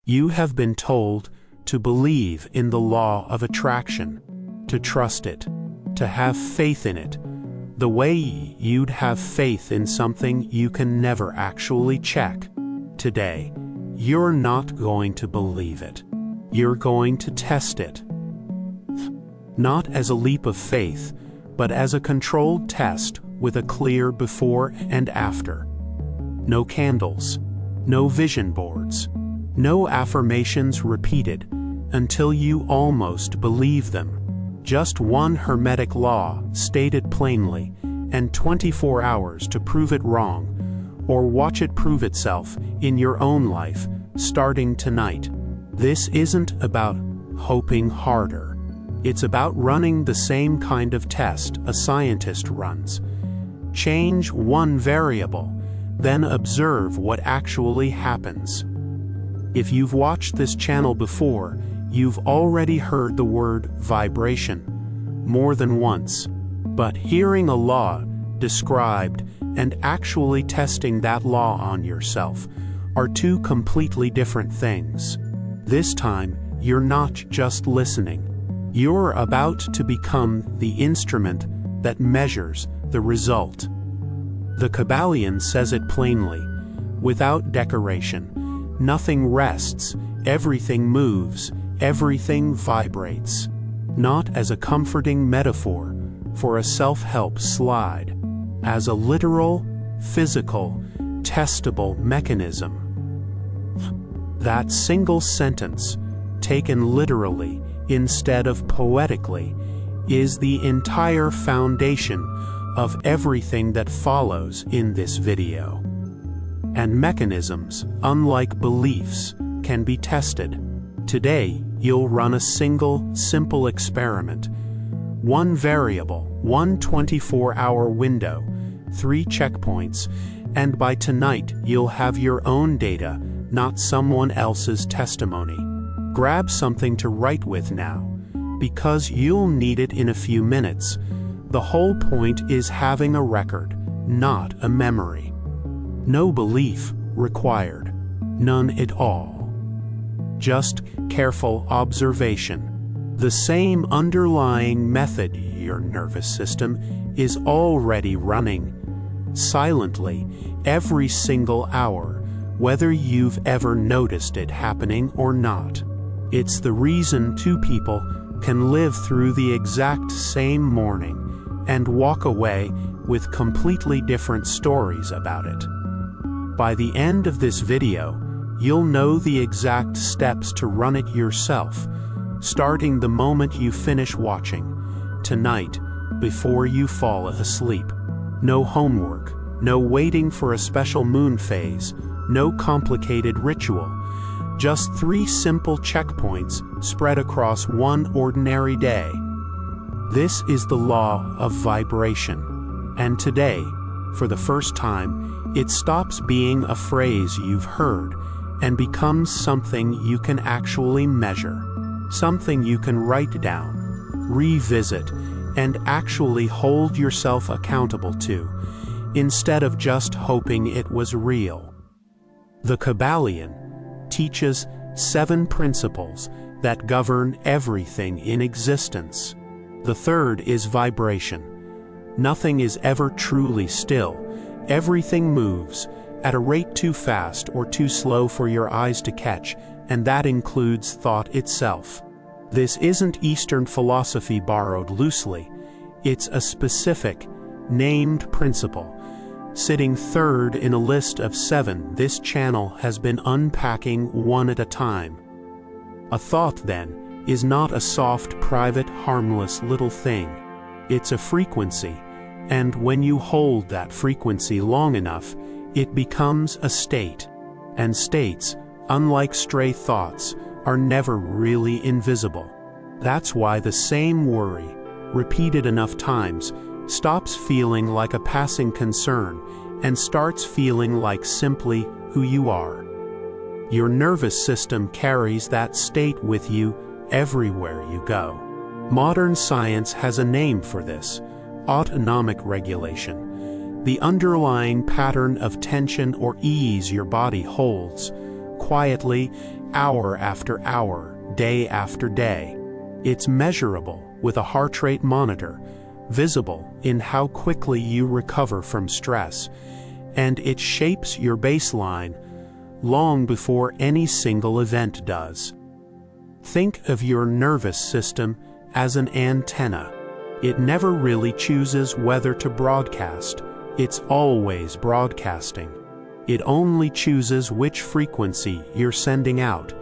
You have been told to believe in the law of attraction, to trust it, to have faith in it, the way you'd have faith in something you can never actually check. Today, you're not going to believe it. You're going to test it. Not as a leap of faith, but as a controlled test with a clear before and after. No candles, no vision boards, no affirmations repeated until you almost believe them. Just one Hermetic law stated plainly, and 24 hours to prove it wrong, or watch it prove itself in your own life, starting tonight. This isn't about hoping harder. It's about running the same kind of test a scientist runs. Change one variable, then observe what actually happens. If you've watched this channel before, you've already heard the word vibration more than once. But hearing a law described and actually testing that law on yourself are two completely different things. This time, you're not just listening. You're about to become the instrument that measures the result. The Kybalion says it plainly. Without decoration, nothing rests, everything moves, everything vibrates. Not as a comforting metaphor for a self-help slide, as a literal, physical, testable mechanism. That single sentence, taken literally instead of poetically, is the entire foundation of everything that follows in this video. And mechanisms, unlike beliefs, can be tested. Today, you'll run a single, simple experiment. One variable, one 24-hour window, 3 checkpoints, and by tonight you'll have your own data, not someone else's testimony. Grab something to write with now, because you'll need it in a few minutes. The whole point is having a record, not a memory. No belief required, none at all. Just careful observation. The same underlying method your nervous system is already running, silently, every single hour, whether you've ever noticed it happening or not. It's the reason two people can live through the exact same morning and walk away with completely different stories about it. By the end of this video, you'll know the exact steps to run it yourself, starting the moment you finish watching, tonight, before you fall asleep. No homework, no waiting for a special moon phase, no complicated ritual. Just 3 simple checkpoints spread across one ordinary day. This is the law of vibration. And today, for the first time, it stops being a phrase you've heard and becomes something you can actually measure, something you can write down, revisit, and actually hold yourself accountable to, instead of just hoping it was real. The Kybalion teaches 7 principles that govern everything in existence. The third is vibration. Nothing is ever truly still. Everything moves, at a rate too fast or too slow for your eyes to catch, and that includes thought itself. This isn't Eastern philosophy borrowed loosely. It's a specific, named principle. Sitting third in a list of 7, this channel has been unpacking one at a time. A thought, then, is not a soft, private, harmless little thing. It's a frequency, and when you hold that frequency long enough, it becomes a state. And states, unlike stray thoughts, are never really invisible. That's why the same worry, repeated enough times, stops feeling like a passing concern and starts feeling like simply who you are. Your nervous system carries that state with you everywhere you go. Modern science has a name for this: autonomic regulation. The underlying pattern of tension or ease your body holds, quietly hour after hour, day after day. It's measurable with a heart rate monitor, visible in how quickly you recover from stress, and it shapes your baseline long before any single event does. Think of your nervous system as an antenna. It never really chooses whether to broadcast. It's always broadcasting. It only chooses which frequency you're sending out,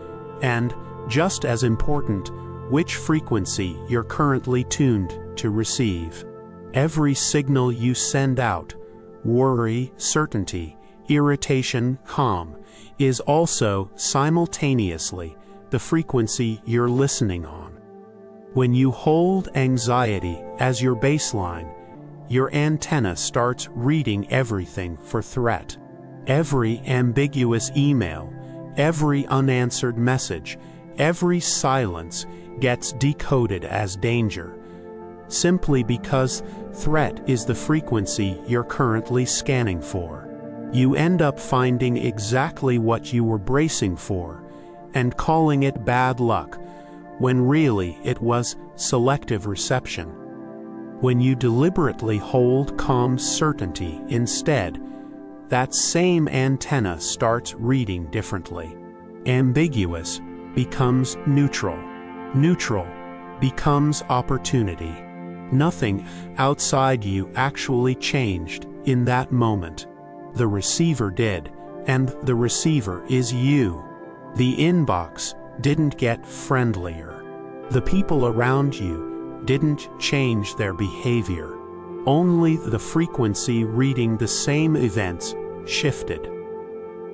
and, just as important, which frequency you're currently tuned to receive. Every signal you send out, worry, certainty, irritation, calm, is also simultaneously the frequency you're listening on. When you hold anxiety as your baseline, your antenna starts reading everything for threat. Every ambiguous email, every unanswered message, every silence gets decoded as danger, simply because threat is the frequency you're currently scanning for. You end up finding exactly what you were bracing for and calling it bad luck, when really it was selective reception. When you deliberately hold calm certainty instead, that same antenna starts reading differently. Ambiguous becomes neutral. Neutral becomes opportunity. Nothing outside you actually changed in that moment. The receiver did, and the receiver is you. The inbox didn't get friendlier. The people around you didn't change their behavior. Only the frequency reading the same events shifted.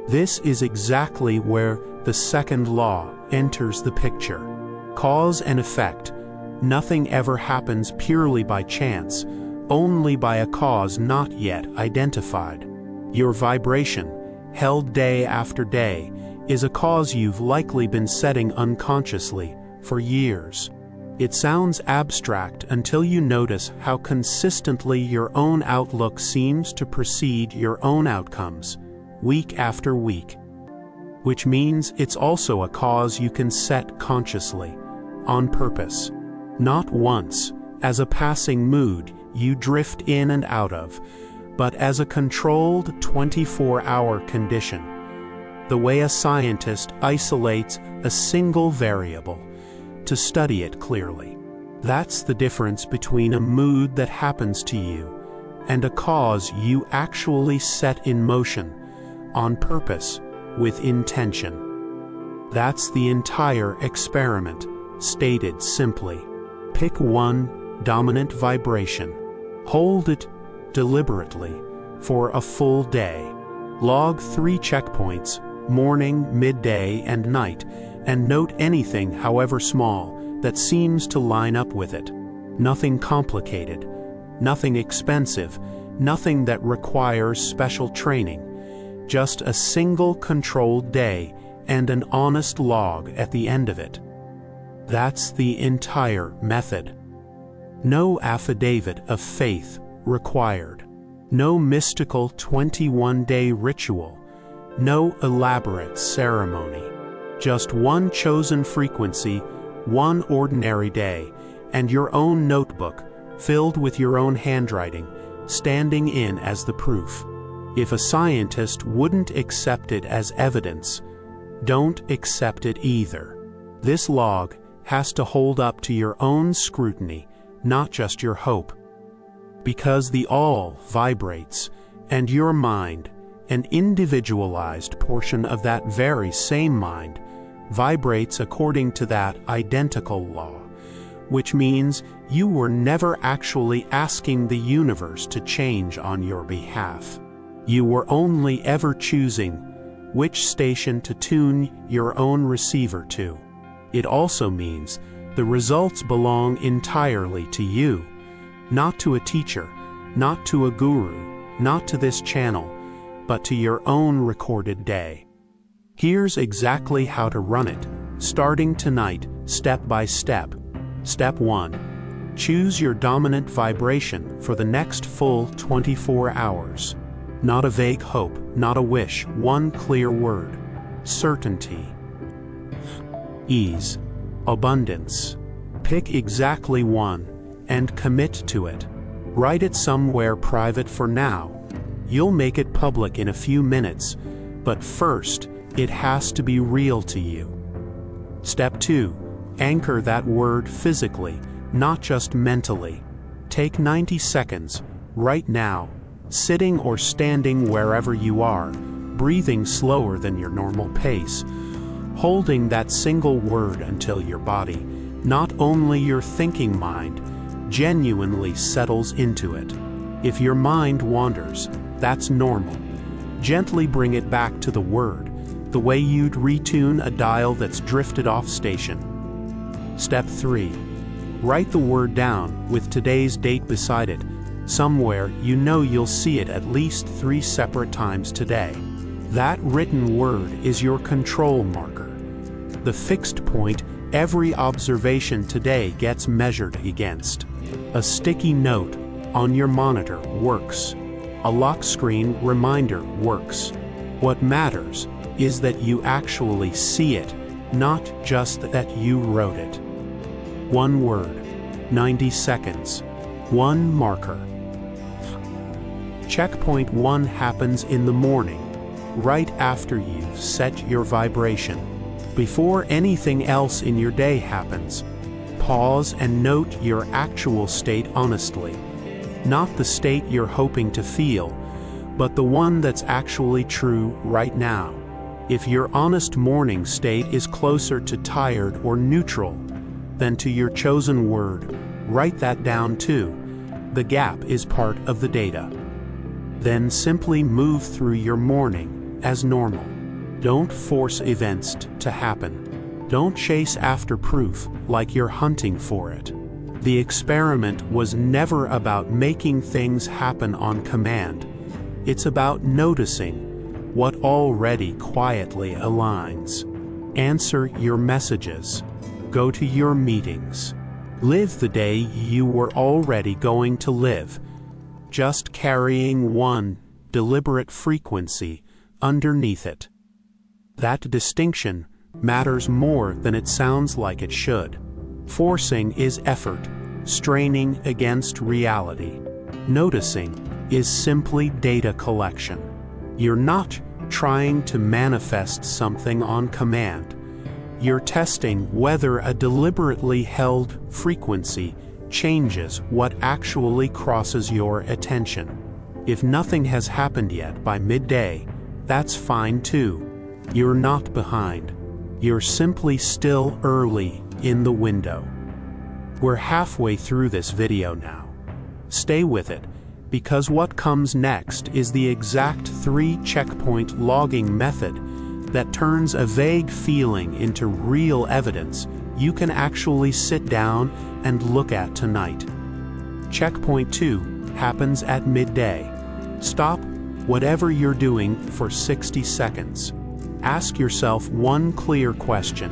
This is exactly where the second law enters the picture. Cause and effect. Nothing ever happens purely by chance, only by a cause not yet identified. Your vibration, held day after day, is a cause you've likely been setting unconsciously for years. It sounds abstract until you notice how consistently your own outlook seems to precede your own outcomes, week after week. Which means it's also a cause you can set consciously, on purpose. Not once, as a passing mood you drift in and out of, but as a controlled 24-hour condition, the way a scientist isolates a single variable to study it clearly. That's the difference between a mood that happens to you and a cause you actually set in motion, on purpose, with intention. That's the entire experiment, stated simply. Pick one dominant vibration. Hold it deliberately for a full day. Log 3 checkpoints, morning, midday, and night, and note anything, however small, that seems to line up with it. Nothing complicated, nothing expensive, nothing that requires special training. Just a single controlled day and an honest log at the end of it. That's the entire method. No affidavit of faith required. No mystical 21-day ritual. No elaborate ceremony. Just one chosen frequency, one ordinary day, and your own notebook, filled with your own handwriting, standing in as the proof. If a scientist wouldn't accept it as evidence, don't accept it either. This log has to hold up to your own scrutiny, not just your hope. Because the all vibrates, and your mind, an individualized portion of that very same mind, vibrates according to that identical law, which means you were never actually asking the universe to change on your behalf. You were only ever choosing which station to tune your own receiver to. It also means the results belong entirely to you, not to a teacher, not to a guru, not to this channel, but to your own recorded day. Here's exactly how to run it, starting tonight, step by step. Step 1. Choose your dominant vibration for the next full 24 hours. Not a vague hope, not a wish, one clear word. Certainty. Ease. Abundance. Pick exactly one and commit to it. Write it somewhere private for now. You'll make it public in a few minutes, but first, it has to be real to you. Step 2. Anchor that word physically, not just mentally. Take 90 seconds, right now, sitting or standing wherever you are, breathing slower than your normal pace, holding that single word until your body, not only your thinking mind, genuinely settles into it. If your mind wanders, that's normal. Gently bring it back to the word, the way you'd retune a dial that's drifted off station. Step 3. Write the word down with today's date beside it, somewhere you know you'll see it at least 3 separate times today. That written word is your control marker, the fixed point every observation today gets measured against. A sticky note on your monitor works. A lock screen reminder works. What matters is that you actually see it, not just that you wrote it. One word, 90 seconds, one marker. Checkpoint 1 happens in the morning, right after you've set your vibration. Before anything else in your day happens, pause and note your actual state honestly. Not the state you're hoping to feel, but the one that's actually true right now. If your honest morning state is closer to tired or neutral than to your chosen word, write that down too. The gap is part of the data. Then simply move through your morning as normal. Don't force events to happen. Don't chase after proof like you're hunting for it. The experiment was never about making things happen on command. It's about noticing what already quietly aligns. Answer your messages. Go to your meetings. Live the day you were already going to live, just carrying one deliberate frequency underneath it. That distinction matters more than it sounds like it should. Forcing is effort, straining against reality. Noticing is simply data collection. You're not trying to manifest something on command. You're testing whether a deliberately held frequency changes what actually crosses your attention. If nothing has happened yet by midday, that's fine too. You're not behind. You're simply still early in the window. We're halfway through this video now. Stay with it, because what comes next is the exact 3-checkpoint logging method that turns a vague feeling into real evidence you can actually sit down and look at tonight. Checkpoint 2 happens at midday. Stop whatever you're doing for 60 seconds. Ask yourself one clear question.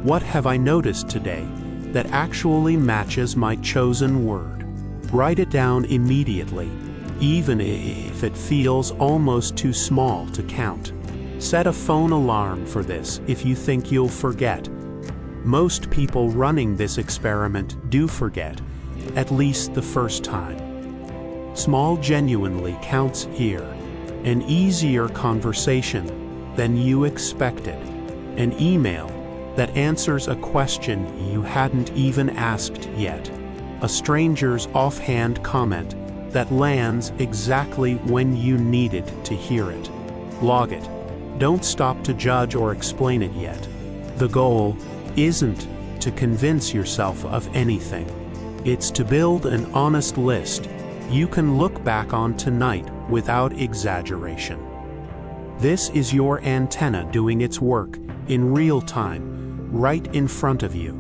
What have I noticed today that actually matches my chosen word? Write it down immediately, even if it feels almost too small to count. Set a phone alarm for this if you think you'll forget. Most people running this experiment do forget, at least the first time. Small genuinely counts here. An easier conversation than you expected. An email that answers a question you hadn't even asked yet. A stranger's offhand comment that lands exactly when you needed to hear it. Log it. Don't stop to judge or explain it yet. The goal isn't to convince yourself of anything. It's to build an honest list you can look back on tonight without exaggeration. This is your antenna doing its work in real time, right in front of you.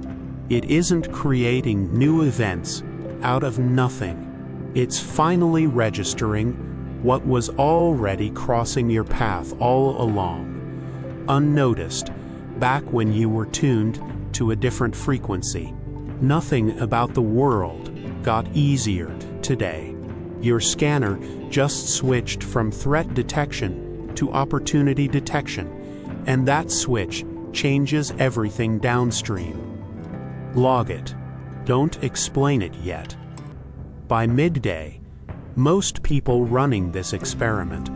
It isn't creating new events out of nothing. It's finally registering what was already crossing your path all along, unnoticed, back when you were tuned to a different frequency. Nothing about the world got easier today. Your scanner just switched from threat detection to opportunity detection, and that switch changes everything downstream. Log it. Don't explain it yet. By midday, most people running this experiment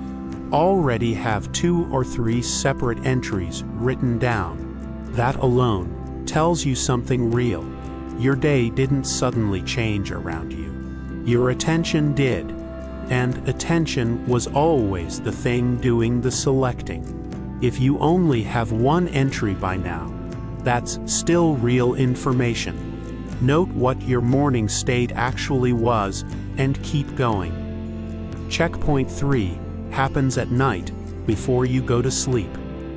already have 2 or 3 separate entries written down. That alone tells you something real. Your day didn't suddenly change around you. Your attention did, and attention was always the thing doing the selecting. If you only have 1 entry by now, that's still real information. Note what your morning state actually was and keep going. Checkpoint 3 happens at night before you go to sleep.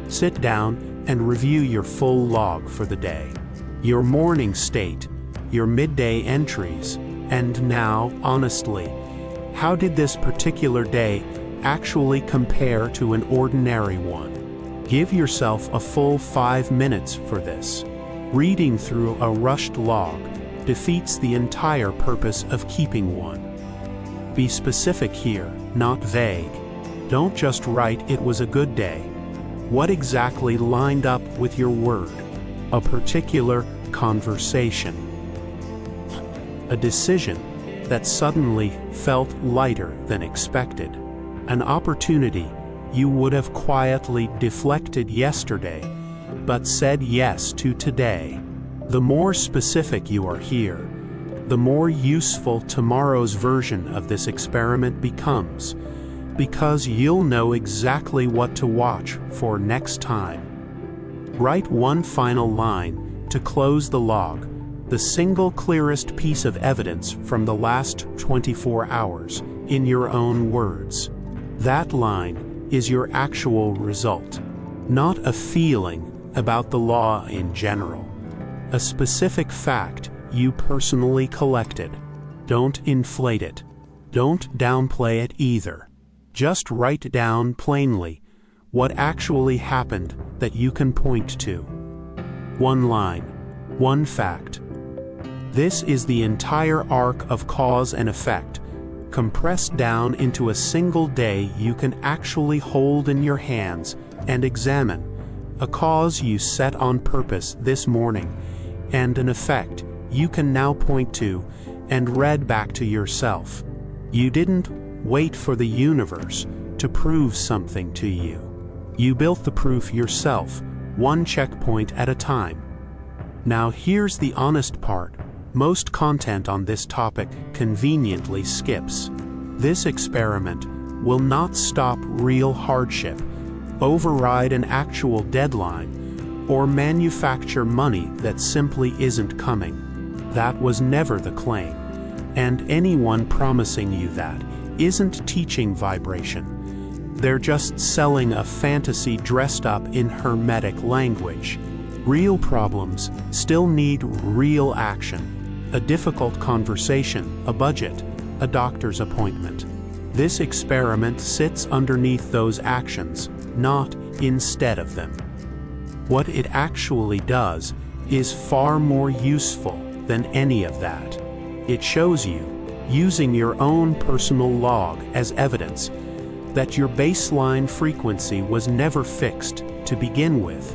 Sit down and review your full log for the day. Your morning state, your midday entries, and now, honestly, how did this particular day actually compare to an ordinary one? Give yourself a full 5 minutes for this. Reading through a rushed log defeats the entire purpose of keeping one. Be specific here, not vague. Don't just write "it was a good day." What exactly lined up with your word? A particular conversation. A decision that suddenly felt lighter than expected. An opportunity you would have quietly deflected yesterday, but said yes to today. The more specific you are here, the more useful tomorrow's version of this experiment becomes, because you'll know exactly what to watch for next time. Write one final line to close the log, the single clearest piece of evidence from the last 24 hours, in your own words. That line is your actual result, not a feeling about the law in general. A specific fact you personally collected. Don't inflate it. Don't downplay it either. Just write down plainly what actually happened that you can point to. One line, one fact. This is the entire arc of cause and effect, compressed down into a single day you can actually hold in your hands and examine. A cause you set on purpose this morning, and an effect you can now point to and read back to yourself. You didn't wait for the universe to prove something to you. You built the proof yourself, one checkpoint at a time. Now here's the honest part. Most content on this topic conveniently skips. This experiment will not stop real hardship, override an actual deadline, or manufacture money that simply isn't coming. That was never the claim, and anyone promising you that isn't teaching vibration. They're just selling a fantasy dressed up in Hermetic language. Real problems still need real action. A difficult conversation, a budget, a doctor's appointment. This experiment sits underneath those actions, not instead of them. What it actually does is far more useful than any of that. It shows you, using your own personal log as evidence, that your baseline frequency was never fixed to begin with,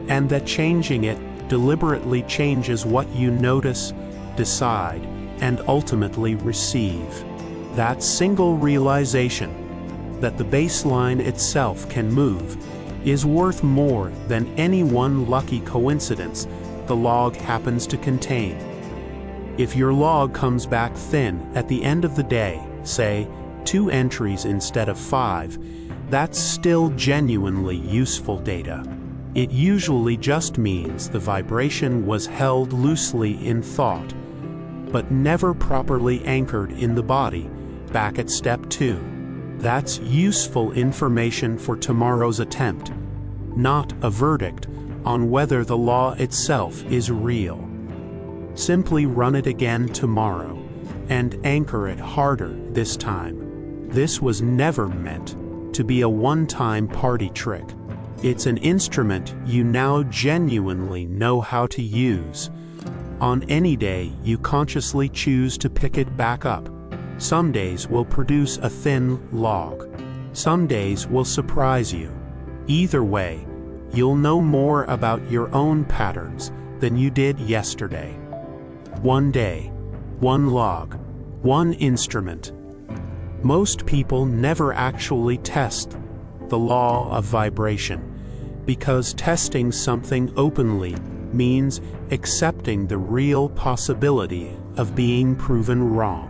and that changing it deliberately changes what you notice, decide, and ultimately receive. That single realization, that the baseline itself can move, is worth more than any one lucky coincidence the log happens to contain. If your log comes back thin at the end of the day, say 2 entries instead of 5, that's still genuinely useful data. It usually just means the vibration was held loosely in thought, but never properly anchored in the body, back at step 2. That's useful information for tomorrow's attempt, not a verdict on whether the law itself is real. Simply run it again tomorrow, and anchor it harder this time. This was never meant to be a one-time party trick. It's an instrument you now genuinely know how to use. On any day you consciously choose to pick it back up. Some days will produce a thin log. Some days will surprise you. Either way, you'll know more about your own patterns than you did yesterday. One day, one log, one instrument. Most people never actually test the law of vibration, because testing something openly means accepting the real possibility of being proven wrong.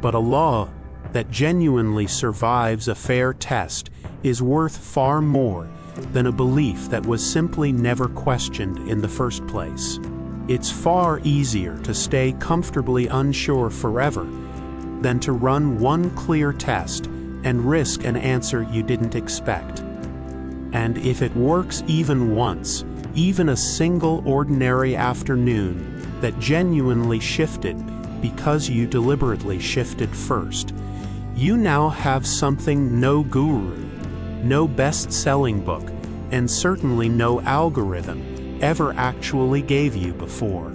But a law that genuinely survives a fair test is worth far more than a belief that was simply never questioned in the first place. It's far easier to stay comfortably unsure forever than to run one clear test and risk an answer you didn't expect. And if it works even once, even a single ordinary afternoon that genuinely shifted because you deliberately shifted first, you now have something no guru, no best-selling book, and certainly no algorithm ever actually gave you before: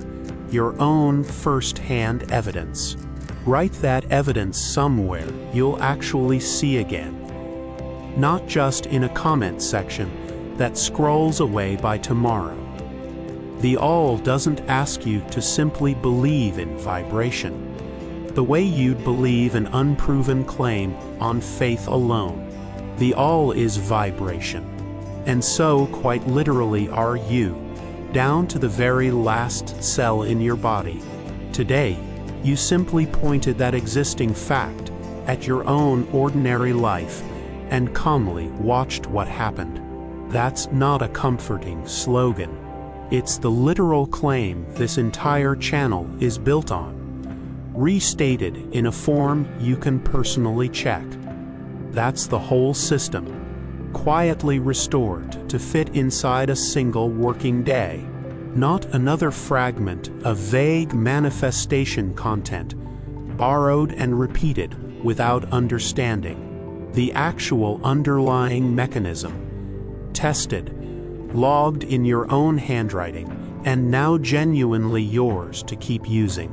your own first-hand evidence. Write that evidence somewhere you'll actually see again, not just in a comment section that scrolls away by tomorrow. The all doesn't ask you to simply believe in vibration, the way you'd believe an unproven claim on faith alone. The all is vibration, and so quite literally are you, down to the very last cell in your body. Today, you simply pointed that existing fact at your own ordinary life and calmly watched what happened. That's not a comforting slogan. It's the literal claim this entire channel is built on, restated in a form you can personally check. That's the whole system, quietly restored to fit inside a single working day. Not another fragment of vague manifestation content, borrowed and repeated without understanding the actual underlying mechanism, tested, logged in your own handwriting, and now genuinely yours to keep using.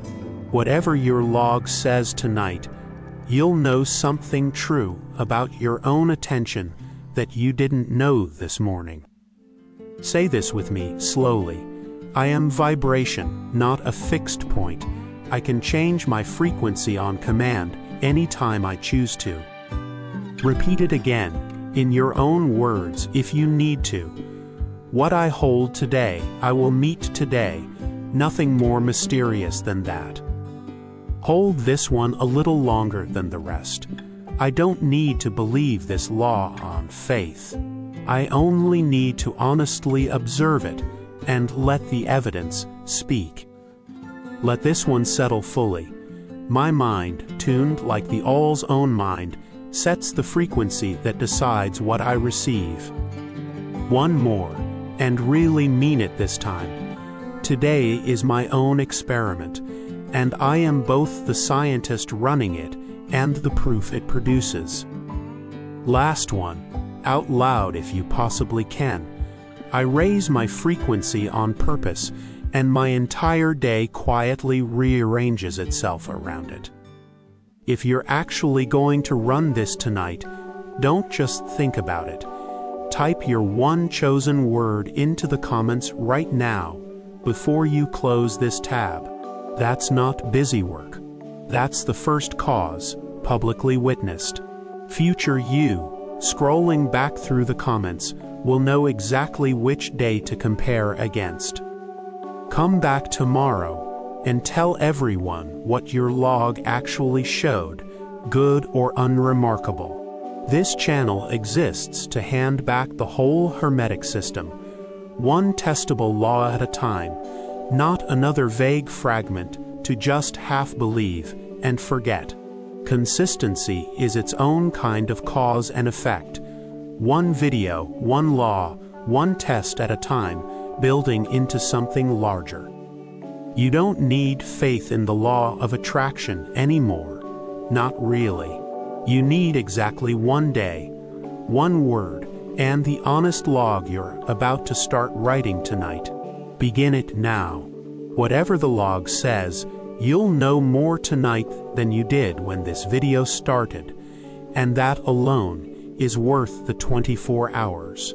Whatever your log says tonight, you'll know something true about your own attention that you didn't know this morning. Say this with me slowly. I am vibration, not a fixed point. I can change my frequency on command anytime I choose to. Repeat it again, in your own words if you need to. What I hold today, I will meet today. Nothing more mysterious than that. Hold this one a little longer than the rest. I don't need to believe this law on faith. I only need to honestly observe it and let the evidence speak. Let this one settle fully. My mind, tuned like the all's own mind, sets the frequency that decides what I receive. One more, and really mean it this time. Today is my own experiment, and I am both the scientist running it and the proof it produces. Last one, out loud if you possibly can. I raise my frequency on purpose, and my entire day quietly rearranges itself around it. If you're actually going to run this tonight, don't just think about it. Type your one chosen word into the comments right now, before you close this tab. That's not busy work. That's the first cause, publicly witnessed. Future you, scrolling back through the comments, will know exactly which day to compare against. Come back tomorrow and tell everyone what your log actually showed, good or unremarkable. This channel exists to hand back the whole Hermetic system, one testable law at a time, not another vague fragment to just half believe and forget. Consistency is its own kind of cause and effect. One video, one law, one test at a time, building into something larger. You don't need faith in the law of attraction anymore. Not really. You need exactly one day, one word, and the honest log you're about to start writing tonight. Begin it now. Whatever the log says, you'll know more tonight than you did when this video started, and that alone is worth the 24 hours.